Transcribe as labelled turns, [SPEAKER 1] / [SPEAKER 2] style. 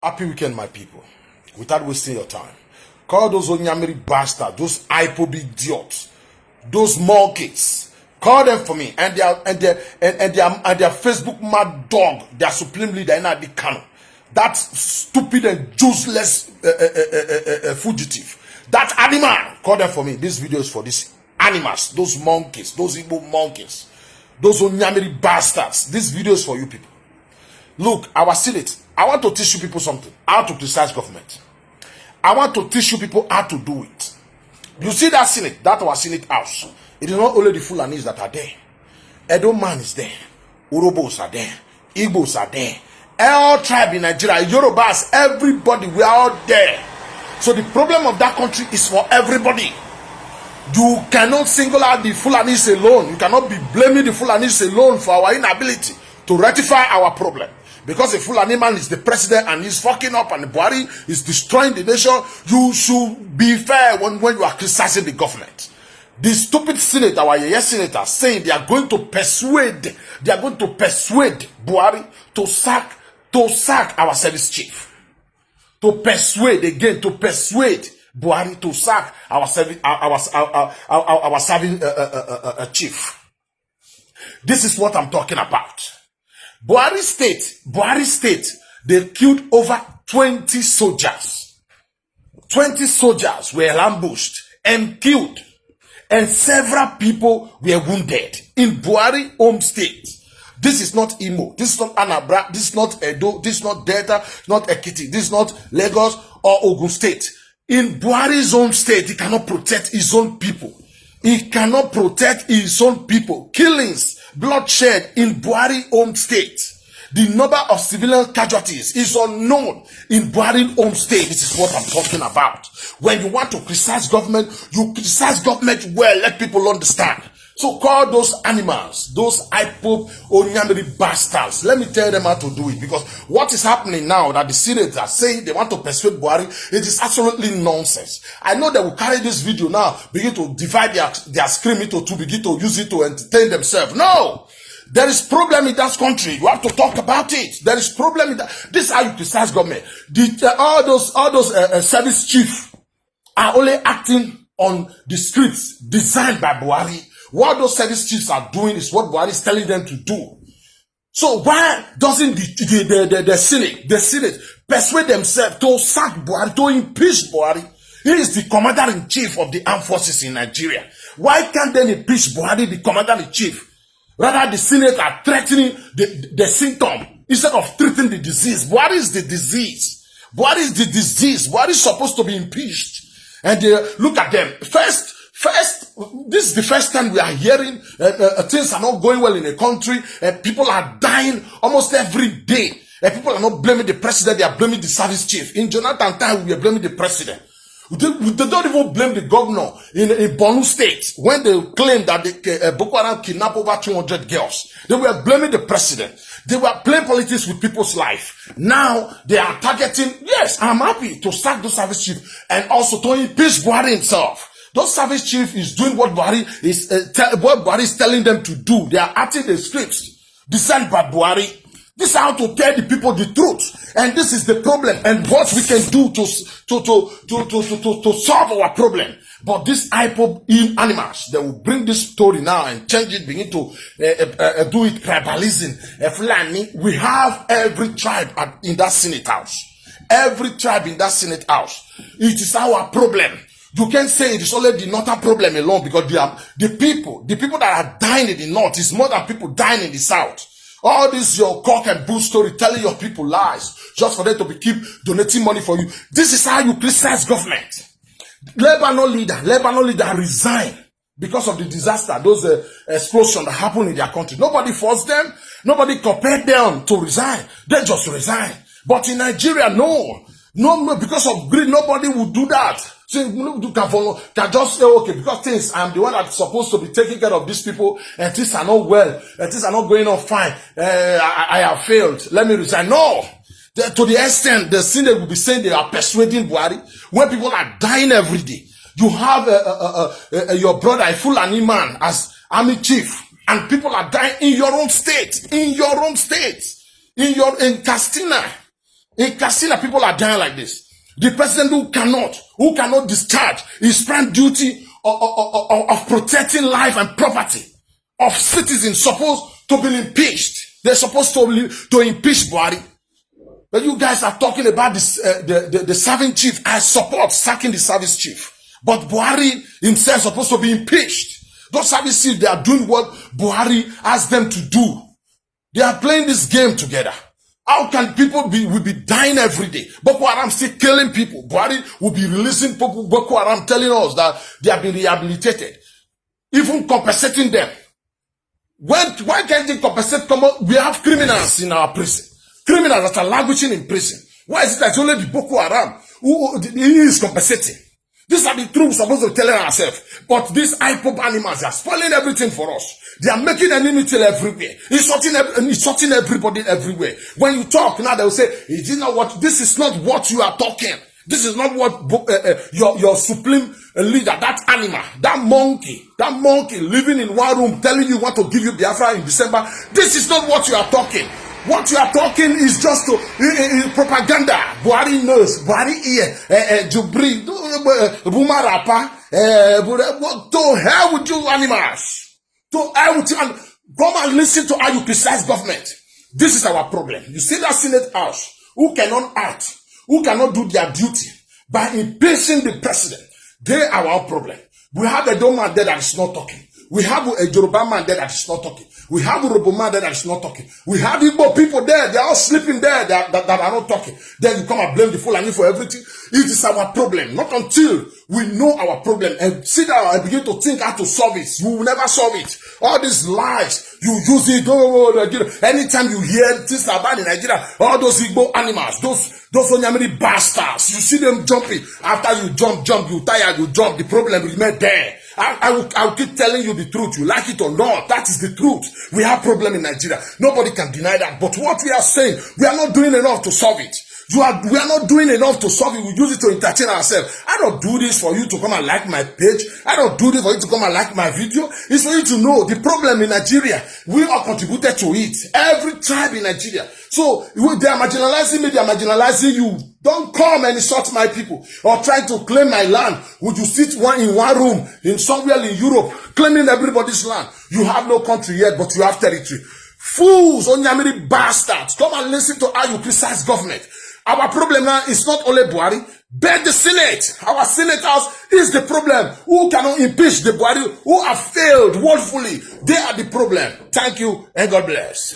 [SPEAKER 1] Happy weekend, my people. Without wasting your time, call those Onyamiri bastards, those IPOB idiots, those monkeys. Call them for me and their Facebook mad dog, their supreme leader Nnamdi Kanu. That stupid and useless fugitive. That animal. Call them for me. This video is for these animals, those monkeys, those Igbo monkeys, those Onyamiri bastards. This video is for you people. Look, our Senate. I want to teach you people something. How to criticize government. I want to teach you people how to do it. You see that Senate, that our Senate house. It is not only the Fulanis that are there. Edo man is there. Urobos are there. Igbos are there. All tribe in Nigeria, Yorubas, everybody, we are all there. So the problem of that country is for everybody. You cannot single out the Fulanis alone. You cannot be blaming the Fulanis alone for our inability to rectify our problem. Because a Fulani man is the president and he's fucking up and Buhari is destroying the nation, you should be fair when you are criticizing the government. The stupid Senate, our yes senators, saying they are going to persuade Buhari to sack our service chief. To persuade Buhari to sack our serving chief. This is what I'm talking about. Buhari State, they killed over 20 soldiers. 20 soldiers were ambushed and killed. And several people were wounded in Buhari home state. This is not Imo. This is not Anambra. This is not Edo. This is not Delta. Not Ekiti. This is not Lagos or Ogun State. In Buhari's own state, he cannot protect his own people. He cannot protect his own people. Killings, bloodshed in Buhari home state. The number of civilian casualties is unknown in Buhari home state. This is what I'm talking about. When you want to criticize government, you criticize government well. Let people understand. So call those animals, those IPOB Onyamiri bastards. Let me tell them how to do it. Because what is happening now that the Senate are saying they want to persuade Buhari, it is absolutely nonsense. I know they will carry this video now, begin to divide their screen into two, begin to use it to entertain themselves. No! There is problem in that country. You have to talk about it. There is problem in that. This is how you criticize government. All those service chiefs are only acting on the scripts designed by Buhari. What those service chiefs are doing is what Buhari is telling them to do. So why doesn't the Senate persuade themselves to sack Buhari, to impeach Buhari? He is the commander-in-chief of the armed forces in Nigeria. Why can't they impeach Buhari, the commander-in-chief? Rather, the Senate are threatening the symptom instead of treating the disease. Buhari is the disease. Buhari is the disease. Buhari is supposed to be impeached. And look at them. First, this is the first time we are hearing things are not going well in the country. People are dying almost every day. People are not blaming the president, they are blaming the service chief. In Jonathan time, we are blaming the president. They don't even blame the governor in Borno State when they claimed that Boko Haram kidnapped over 200 girls. They were blaming the president. They were playing politics with people's life. Now they are targeting. Yes, I'm happy to sack the service chief and also to impeach Buhari himself. Those service chief is doing what Buhari is telling them to do. They are acting the scripts designed by Buhari. This is how to tell the people the truth, and this is the problem, and what we can do to solve our problem. But these IPOB animals, they will bring this story now and change it, begin to do it tribalism. We have every tribe in that Senate house. Every tribe in that Senate house. It is our problem. You can't say it is only the northern problem alone, because the people that are dying in the north is more than people dying in the south. All this your cock and bull story telling your people lies just for them to keep donating money for you. This is how you criticize government. Lebanon leader resigned because of the disaster, those explosions that happened in their country. Nobody forced them. Nobody compelled them to resign. They just resigned. But in Nigeria, no, because of greed, nobody would do that. So you can just say, okay, because I'm the one that's supposed to be taking care of these people, and things are not well, and things are not going on fine. I have failed. Let me resign. No. To the extent the Senate will be saying they are persuading Buhari when people are dying every day. You have your brother, a Fulani man, as army chief, and people are dying in your own state, in Castina. In Katsina, people are dying like this. The president who cannot discharge his prime duty of protecting life and property of citizens supposed to be impeached. They're supposed to impeach Buhari. But you guys are talking about this, the serving chief. I support sacking the service chief. But Buhari himself is supposed to be impeached. Those service chiefs, they are doing what Buhari asked them to do. They are playing this game together. How can people will be dying every day? Boko Haram still killing people. Buhari will be releasing people, Boko Haram telling us that they have been rehabilitated. Even compensating them. Why can't they compensate? We have criminals in our prison. Criminals that are languishing in prison. Why is it that only the Boko Haram who is compensating? These are the truths we're supposed to be telling ourselves. But these IPOP animals are spoiling everything for us. They are making enmity everywhere. Insulting everybody everywhere. When you talk now, they will say, this is not what you are talking. This is not what your supreme leader, that animal, that monkey living in one room telling you what to give you Biafra in December. This is not what you are talking. What you are talking is just propaganda. Buhari knows. Buhari here. Jubri. Bumarapa. To hell with you animals. To hell with you. Come and listen to how you criticize government. This is our problem. You see that Senate House who cannot act, who cannot do their duty by impeaching the president. They are our problem. We have a Doma man there that is not talking. We have a Yoruba man there that is not talking. We have a Robo man there that is not talking. We have Igbo people there. They are all sleeping there that are not talking. Then you come and blame the Fulani for everything. It is our problem. Not until we know our problem and sit down and begin to think how to solve it. You will never solve it. All these lies, you use it. Anytime you hear things about in Nigeria, all those Igbo animals, those Onyamiri bastards, you see them jumping. After you jump, you tire, you jump. The problem remains there. I will keep telling you the truth. You like it or not, that is the truth. We have problem in Nigeria. Nobody can deny that. But what we are saying, we are not doing enough to solve it. We are not doing enough to solve it. We use it to entertain ourselves. I don't do this for you to come and like my page. I don't do this for you to come and like my video. It's for you to know the problem in Nigeria. We all contributed to it. Every tribe in Nigeria. So they are marginalizing me. They are marginalizing you. Don't come and insult my people or try to claim my land. Would you sit in one room in somewhere in Europe claiming everybody's land? You have no country yet, but you have territory. Fools, Onyamiri bastards. Come and listen to how you criticize government. Our problem now is not only Buhari, but the Senate. Our senators is the problem. Who cannot impeach the Buhari, who have failed woefully. They are the problem. Thank you and God bless.